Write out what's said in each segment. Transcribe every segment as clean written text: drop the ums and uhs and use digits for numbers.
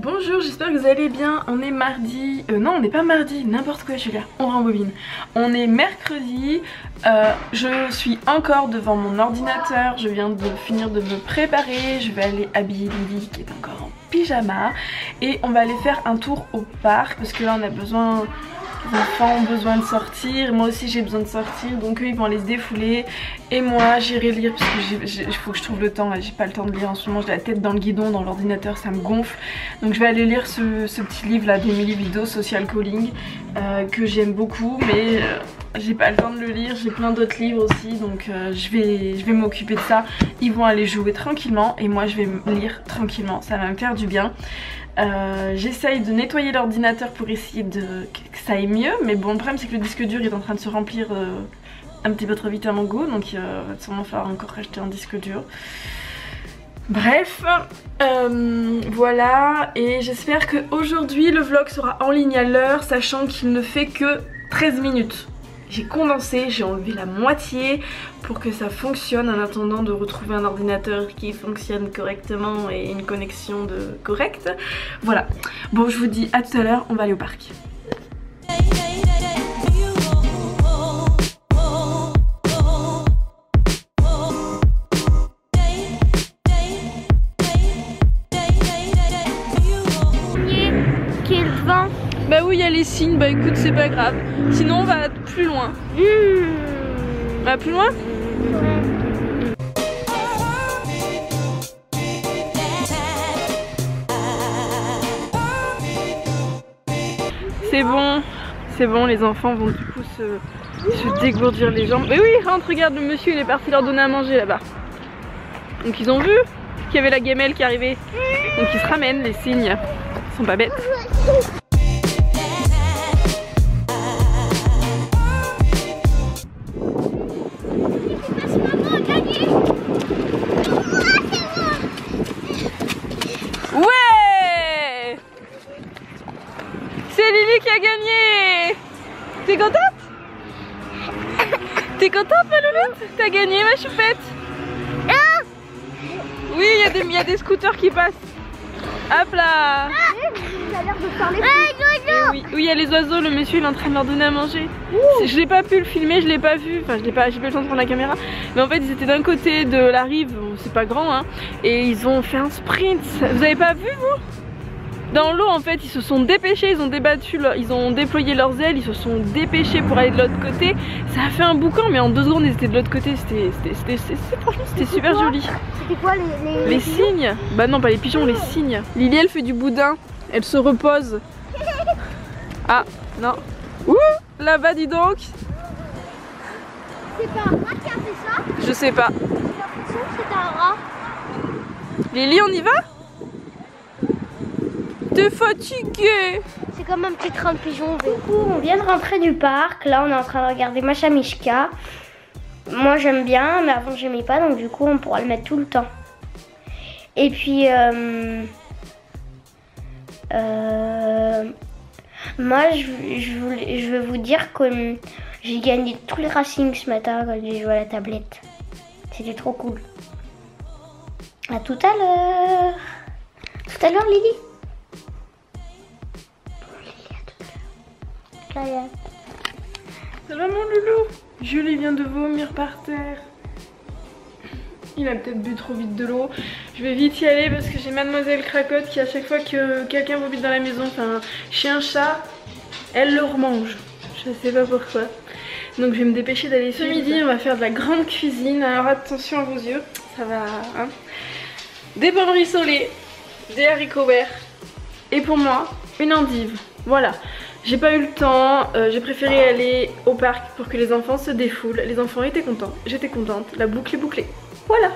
Bonjour, j'espère que vous allez bien. On est mardi, non on n'est pas mardi, n'importe quoi je suis là, on rembobine. On est mercredi, je suis encore devant mon ordinateur, je viens de finir de me préparer, je vais aller habiller Lily qui est encore en pyjama. Et on va aller faire un tour au parc parce que là on a besoin... Les enfants ont besoin de sortir, moi aussi j'ai besoin de sortir, donc eux ils vont aller se défouler et moi j'irai lire parce que il faut que je trouve le temps, j'ai pas le temps de lire en ce moment, j'ai la tête dans le guidon, dans l'ordinateur, ça me gonfle. Donc je vais aller lire ce petit livre là d'Emily Vido, Social Calling, que j'aime beaucoup mais j'ai pas le temps de le lire, j'ai plein d'autres livres aussi, donc je vais m'occuper de ça. Ils vont aller jouer tranquillement et moi je vais lire tranquillement, ça va me faire du bien. J'essaye de nettoyer l'ordinateur pour essayer que ça aille mieux, mais bon le problème c'est que le disque dur est en train de se remplir un petit peu trop vite à mon goût, donc il va sûrement falloir encore acheter un disque dur. Bref, voilà, et j'espère qu'aujourd'hui le vlog sera en ligne à l'heure, sachant qu'il ne fait que 13 minutes. J'ai condensé, j'ai enlevé la moitié pour que ça fonctionne en attendant de retrouver un ordinateur qui fonctionne correctement et une connexion correcte. Voilà, bon je vous dis à tout à l'heure, on va aller au parc. Qui est devant? Bah oui, il y a les signes, bah écoute, c'est pas grave. Sinon, on va plus loin. On va plus loin? C'est bon, les enfants vont du coup se dégourdir les jambes. Mais oui, rentre, regarde, le monsieur il est parti leur donner à manger là-bas. Donc ils ont vu qu'il y avait la gamelle qui arrivait. Donc ils se ramènent, les signes. Ils sont pas bêtes. Ouais! C'est Lily qui a gagné! T'es contente? T'es contente ma louloute? T'as gagné ma choupette? Oui, il y a des scooters qui passent. Hop là! Ça a l'air de parler. Oui, il y a les oiseaux, le monsieur il est en train de leur donner à manger. Je l'ai pas pu le filmer, je l'ai pas vu, enfin j'ai pas eu le temps de prendre la caméra. Mais en fait ils étaient d'un côté de la rive, c'est pas grand hein, et ils ont fait un sprint. Vous avez pas vu vous? Dans l'eau en fait ils se sont dépêchés, ils ont débattu, ils ont déployé leurs ailes, ils se sont dépêchés pour aller de l'autre côté. Ça a fait un boucan mais en 2 secondes ils étaient de l'autre côté, franchement c'était super joli. C'était quoi les cygnes? Bah non pas les pigeons, les cygnes. Lily elle fait du boudin, elle se repose. Ah non. Ouh là-bas dis donc. C'est pas un rat qui a fait ça? Je sais pas. J'ai l'impression que c'était un rat. Lily on y va? T'es fatiguée. C'est comme un petit train de pigeons. Coucou, on vient de rentrer du parc. Là on est en train de regarder Masha Mishka. Moi j'aime bien mais avant j'aimais pas donc du coup on pourra le mettre tout le temps. Et puis moi je veux vous dire que j'ai gagné tous les racings ce matin quand j'ai joué à la tablette. C'était trop cool. À tout à l'heure. Tout à l'heure Lily. Ça va mon loulou? Julie vient de vomir par terre. Il a peut-être bu trop vite de l'eau. Je vais vite y aller parce que j'ai mademoiselle Cracotte qui à chaque fois que quelqu'un vomit dans la maison, enfin chien, chat, elle le remange. Je sais pas pourquoi. Donc je vais me dépêcher d'aller ce midi, on va faire de la grande cuisine. Alors attention à vos yeux, ça va hein. Des pommes rissolées, des haricots verts et pour moi une endive. Voilà. J'ai pas eu le temps, j'ai préféré aller au parc pour que les enfants se défoulent. Les enfants étaient contents, j'étais contente, la boucle est bouclée. Voilà.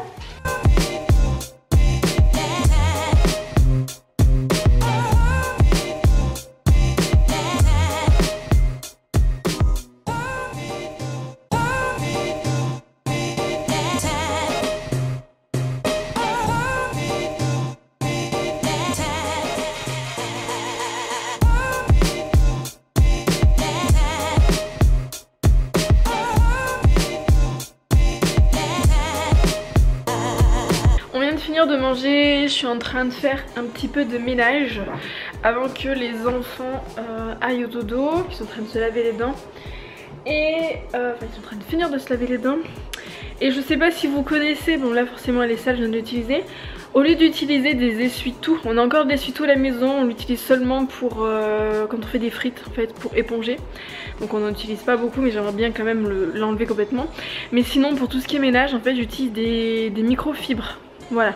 finir de manger, je suis en train de faire un petit peu de ménage avant que les enfants aillent au dodo, qui sont en train de se laver les dents. Et enfin ils sont en train de finir de se laver les dents. Et je sais pas si vous connaissez, bon là forcément elle est sale, je viens de l'utiliser. Au lieu d'utiliser des essuie-tout, on a encore des essuie-tout à la maison, on l'utilise seulement pour quand on fait des frites en fait, pour éponger. Donc on n'en utilise pas beaucoup mais j'aimerais bien quand même l'enlever complètement. Mais sinon pour tout ce qui est ménage en fait j'utilise des microfibres, voilà.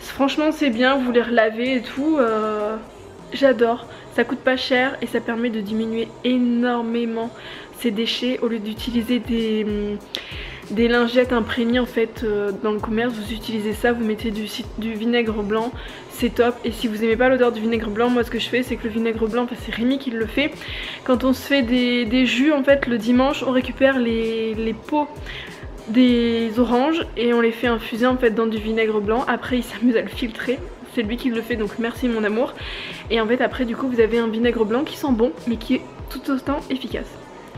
Franchement c'est bien, vous les relavez et tout, j'adore. Ça coûte pas cher et ça permet de diminuer énormément ces déchets au lieu d'utiliser des lingettes imprégnées en fait dans le commerce. Vous utilisez ça, vous mettez du vinaigre blanc, c'est top. Et si vous aimez pas l'odeur du vinaigre blanc, moi ce que je fais c'est que le vinaigre blanc, enfin c'est Rémi qui le fait, quand on se fait des jus en fait le dimanche, on récupère les peaux des oranges et on les fait infuser en fait dans du vinaigre blanc. Après il s'amuse à le filtrer, c'est lui qui le fait donc merci mon amour. Et en fait après du coup vous avez un vinaigre blanc qui sent bon mais qui est tout autant efficace.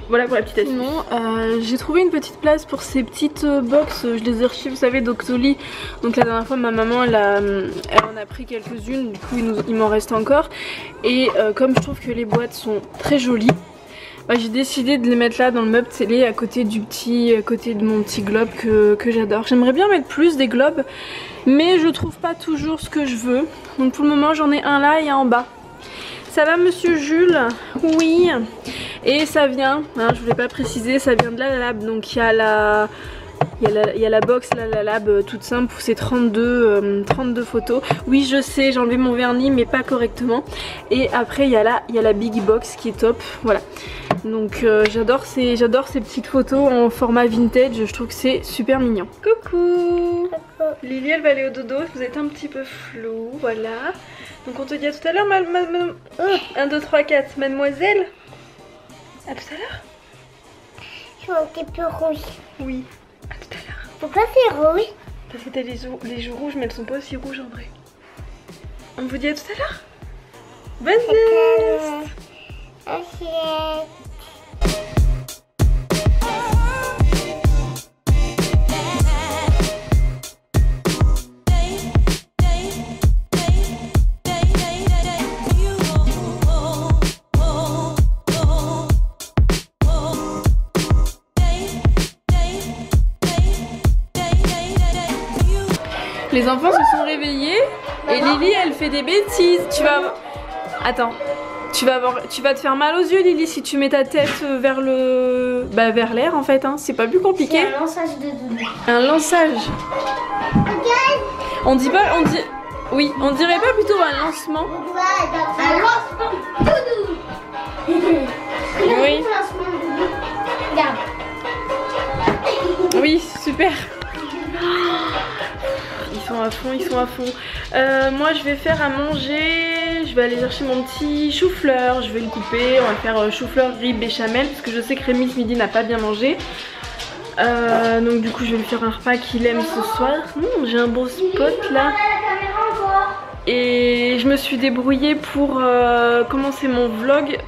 Voilà pour la petite astuce. Sinon, j'ai trouvé une petite place pour ces petites box, je les ai reçues vous savez d'Octoly. Donc la dernière fois ma maman elle en a pris quelques-unes, du coup il m'en reste encore. Et comme je trouve que les boîtes sont très jolies, bah, j'ai décidé de les mettre là dans le meuble télé à côté de mon petit globe que j'adore. J'aimerais bien mettre plus des globes mais je trouve pas toujours ce que je veux. Donc pour le moment j'en ai un là et un en bas. Ça va monsieur Jules? Oui. Et ça vient, hein, je voulais pas préciser, ça vient de la Lab. Donc il y a la box la Lab toute simple, c'est 32 photos. Oui je sais, j'ai enlevé mon vernis mais pas correctement. Et après il y a la Big Box qui est top, voilà. Donc j'adore ces petites photos en format vintage, je trouve que c'est super mignon. Coucou. Lily elle va aller au dodo, vous êtes un petit peu flou, voilà. Donc on te dit à tout à l'heure, 1, 2, 3, 4, mademoiselle. À tout à l'heure. Je suis un petit peu rouge. Oui, à tout à l'heure. Pourquoi c'est rouge? Parce que t'as les joues rouges mais elles sont pas aussi rouges en vrai. On vous dit à tout à l'heure. Bonne nuit. Les enfants se sont réveillés et Lily elle fait des bêtises. Attends, tu vas te faire mal aux yeux Lily si tu mets ta tête vers vers l'air en fait, hein. C'est pas plus compliqué. C'est un lançage de doudou. Un lançage. On dirait pas plutôt un lancement. Un lancement doudou. Oui. Regarde. Oui, super. Ils sont à fond. Moi je vais faire à manger, je vais aller chercher mon petit chou-fleur, je vais le couper, on va faire chou-fleur gris béchamel parce que je sais que Rémi ce midi n'a pas bien mangé. Donc du coup je vais lui faire un repas qu'il aime ce soir. J'ai un beau spot là. Et je me suis débrouillée pour commencer mon vlog.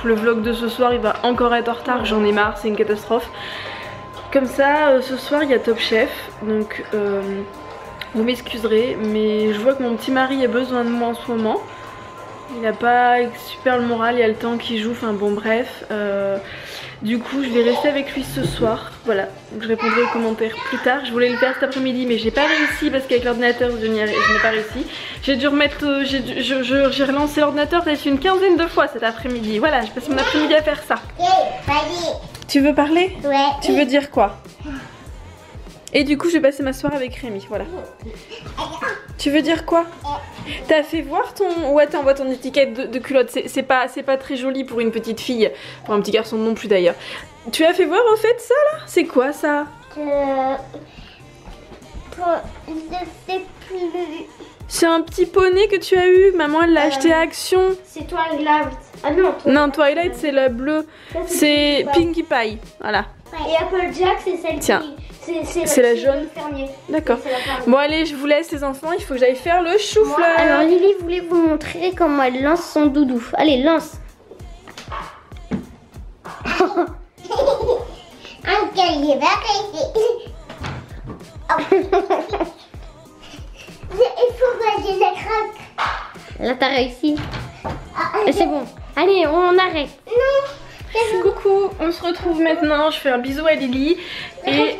Le vlog de ce soir il va encore être en retard, j'en ai marre, c'est une catastrophe. Comme ça ce soir il y a Top Chef, donc vous m'excuserez mais je vois que mon petit mari a besoin de moi en ce moment. Il n'a pas super le moral, il y a le temps qui joue, enfin bon bref. Du coup je vais rester avec lui ce soir, voilà. Donc je répondrai aux commentaires plus tard. Je voulais le faire cet après-midi mais j'ai pas réussi parce qu'avec l'ordinateur je n'ai pas réussi. J'ai dû remettre, j'ai relancé l'ordinateur peut-être une quinzaine de fois cet après-midi. Voilà, j'ai passé mon après-midi à faire ça. Tu veux parler? Ouais. Tu veux dire quoi? Et du coup je vais passer ma soirée avec Rémi, voilà. Tu veux dire quoi? T'as fait voir ton... Ouais attends, on voit ton étiquette de culotte, c'est pas très joli pour une petite fille, pour un petit garçon non plus d'ailleurs. Tu as fait voir au fait ça là? C'est quoi ça? C'est un petit poney que tu as eu, maman elle l'a acheté à Action. C'est Twilight. Ah non, non Twilight c'est la bleue, c'est Pinkie Pie, voilà. Et Applejack c'est celle Tiens. C'est la jaune. D'accord. Bon allez, je vous laisse les enfants, il faut que j'aille faire le chou-fleur. Alors Lily voulait vous montrer comment elle lance son doudou. Allez, lance. Là, t'as réussi. C'est bon. Allez, on arrête. Coucou, on se retrouve maintenant. Je fais un bisou à Lily. Et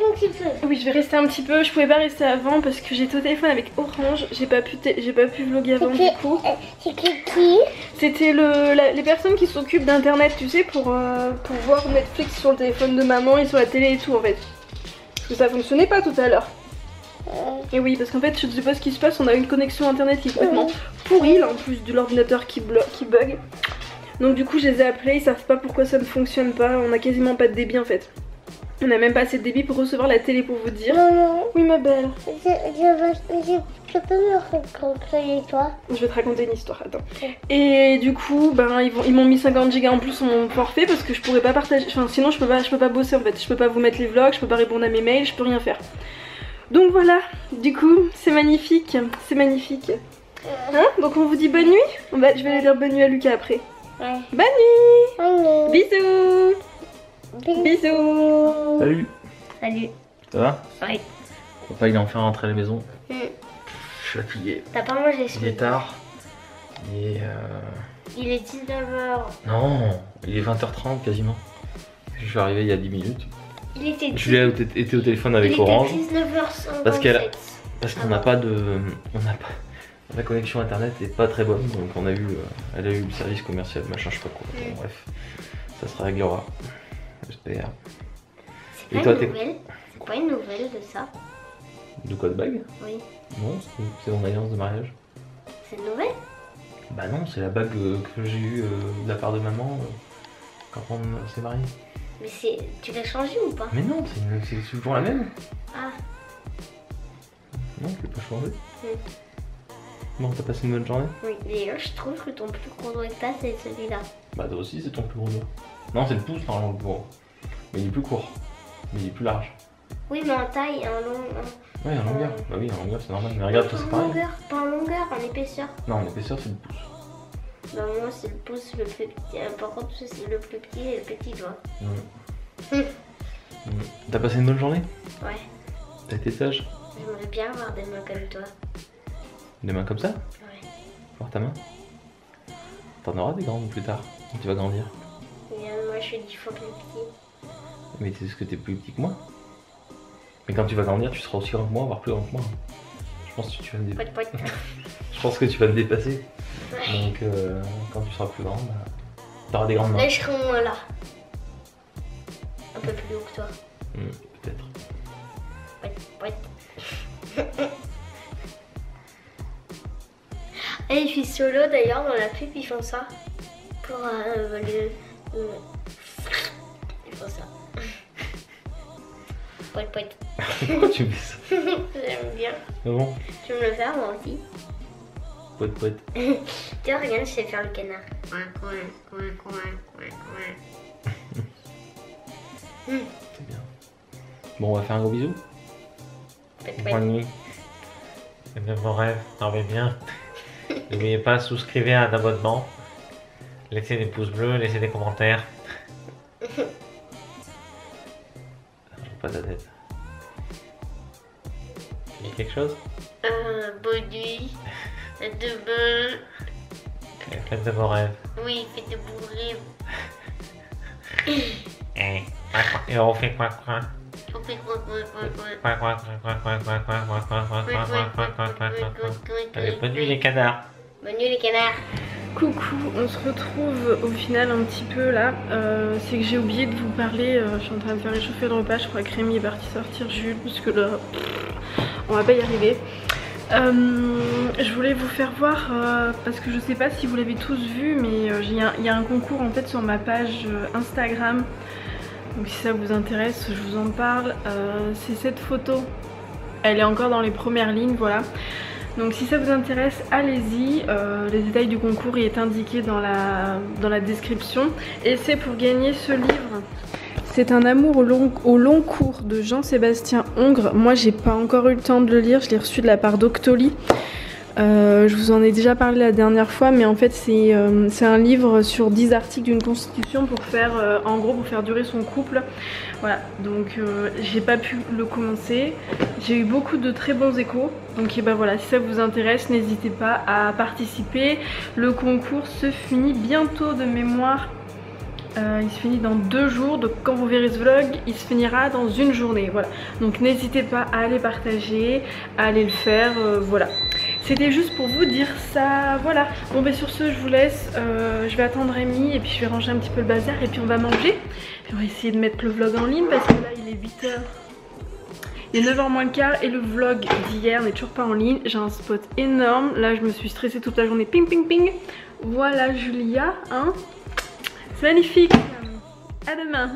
oui, je vais rester un petit peu. Je pouvais pas rester avant parce que j'étais au téléphone avec Orange. J'ai pas pu vlogger avant du coup. C'était qui? C'était les personnes qui s'occupent d'internet, tu sais, pour voir Netflix sur le téléphone de maman et sur la télé et tout en fait. Parce que ça fonctionnait pas tout à l'heure. Et oui, parce qu'en fait, je sais pas ce qui se passe. On a une connexion internet qui est complètement pourrie là en plus de l'ordinateur qui bug. Donc du coup je les ai appelés, ils savent pas pourquoi ça ne fonctionne pas, on a quasiment pas de débit en fait. On a même pas assez de débit pour recevoir la télé pour vous dire. Maman. Oui ma belle. Je peux me raconter une histoire? Je vais te raconter une histoire, attends. Et du coup, ben ils m'ont mis 50 Go en plus sur mon forfait parce que je pourrais pas partager, enfin sinon je peux pas bosser en fait. Je peux pas vous mettre les vlogs, je peux pas répondre à mes mails, je peux rien faire. Donc voilà, du coup c'est magnifique, c'est magnifique. Hein? Donc on vous dit bonne nuit. Je vais aller dire bonne nuit à Lucas après. Ouais. Bonne nuit. Bonne nuit. Bisous. Bisous. Salut. Salut. Ça va? Oui. Papa il est enfin rentré à la maison. Je suis fatigué. T'as pas mangé ce Il est midi? tard. Il est 19h. Non, il est 20h30 quasiment. Je suis arrivé il y a 10 minutes. Il était Julia était au téléphone avec Orange. 19h57. Parce qu'on n'a pas de... La connexion internet est pas très bonne, donc elle a eu le service commercial, machin, je sais pas quoi. Bon, bref, ça se réglera, j'espère. C'est pas une nouvelle? C'est pas une nouvelle de ça? De quoi, de bague? Oui. Non, c'est mon alliance de mariage. C'est une nouvelle? Bah non, c'est la bague que j'ai eue de la part de maman quand on s'est marié. Mais tu l'as changée ou pas? Mais non, c'est toujours la même. Ah. Non, je l'ai pas changé. Bon, t'as passé une bonne journée? Oui, d'ailleurs, je trouve que ton plus gros doigt que t'as, c'est celui-là. Bah, toi aussi, c'est ton plus gros doigt. Non, c'est le pouce, normalement, le plus gros. Mais il est plus court. Mais il est plus large. Oui, mais en taille, en long. Ouais, en longueur. Bah oui, en longueur, c'est normal. Mais regarde, toi, c'est pareil. Pas en longueur, en épaisseur. Non, en épaisseur, c'est le pouce. Bah, moi, c'est le pouce le plus petit. Par contre, c'est le plus petit et le petit doigt. T'as passé une bonne journée? Ouais. T'as été sage? J'aimerais bien avoir des mains comme toi. Des mains comme ça? Ouais. Voir ta main? T'en auras des grandes plus tard, quand tu vas grandir. Mais moi, je suis 10 fois plus petit. Mais c'est ce que t'es plus petit que moi. Mais quand tu vas grandir, tu seras aussi grand que moi, voire plus grand que moi. Je pense que tu vas me dépasser. Je pense que tu vas me dépasser. Ouais. Donc quand tu seras plus grande, bah, t'auras des grandes mains. Là, je serai au moins là. Un peu plus haut que toi. Peut-être. Et je suis solo d'ailleurs dans la pub, ils font ça. Pour ils font ça. Poète, poète. Pourquoi tu me fais ça? J'aime bien. Ah bon? Tu veux me le faire moi aussi? Poète, poète. Tiens, regarde, je sais faire le canard. C'est bien. Bon, on va faire un gros bisou. Poète, Bonne poète. nuit. Et de vos rêves, dormez bien. N'oubliez pas, souscrivez à un abonnement. Laissez des pouces bleus, laissez des commentaires. Je vois pas ta tête. Tu dis quelque chose? Bonne nuit. À demain. Faites de vos rêves. Oui, faites de beaux rêves. Et on fait quoi quoi? On fait quoi, quoi, quoi, quoi. Quoi quoi quoi quoi quoi quoi quoi quoi quoi quoi quoi quoi quoi quoi. Allez, bonne nuit les canards. Bonne nuit les canards. Coucou, on se retrouve au final un petit peu là. C'est que j'ai oublié de vous parler. Je suis en train de faire réchauffer le repas. Je crois que Rémi est parti sortir Jules parce que là, on va pas y arriver. Je voulais vous faire voir parce que je sais pas si vous l'avez tous vu, mais il y a un concours en fait sur ma page Instagram. Donc si ça vous intéresse, je vous en parle. C'est cette photo. Elle est encore dans les premières lignes, voilà. Donc si ça vous intéresse, allez-y. Les détails du concours il est indiqué dans la description. Et c'est pour gagner ce livre. C'est un amour au long cours de Jean-Sébastien Hongre. Moi j'ai pas encore eu le temps de le lire, je l'ai reçu de la part d'Octoly. Je vous en ai déjà parlé la dernière fois, mais en fait c'est un livre sur 10 articles d'une constitution pour faire, en gros, pour faire durer son couple. Voilà, donc j'ai pas pu le commencer. J'ai eu beaucoup de très bons échos, donc bah voilà, si ça vous intéresse, n'hésitez pas à participer. Le concours se finit bientôt de mémoire. Il se finit dans 2 jours, donc quand vous verrez ce vlog, il se finira dans une journée, voilà. Donc n'hésitez pas à aller partager, à aller le faire, voilà. C'était juste pour vous dire ça, voilà. Bon bah sur ce, je vous laisse, je vais attendre Rémi et puis je vais ranger un petit peu le bazar et puis on va manger. Puis on va essayer de mettre le vlog en ligne parce que là il est 8h. Il est 9h moins le quart et le vlog d'hier n'est toujours pas en ligne. J'ai un spot énorme, là je me suis stressée toute la journée, ping ping ping. Voilà Julia, hein. C'est magnifique. À demain.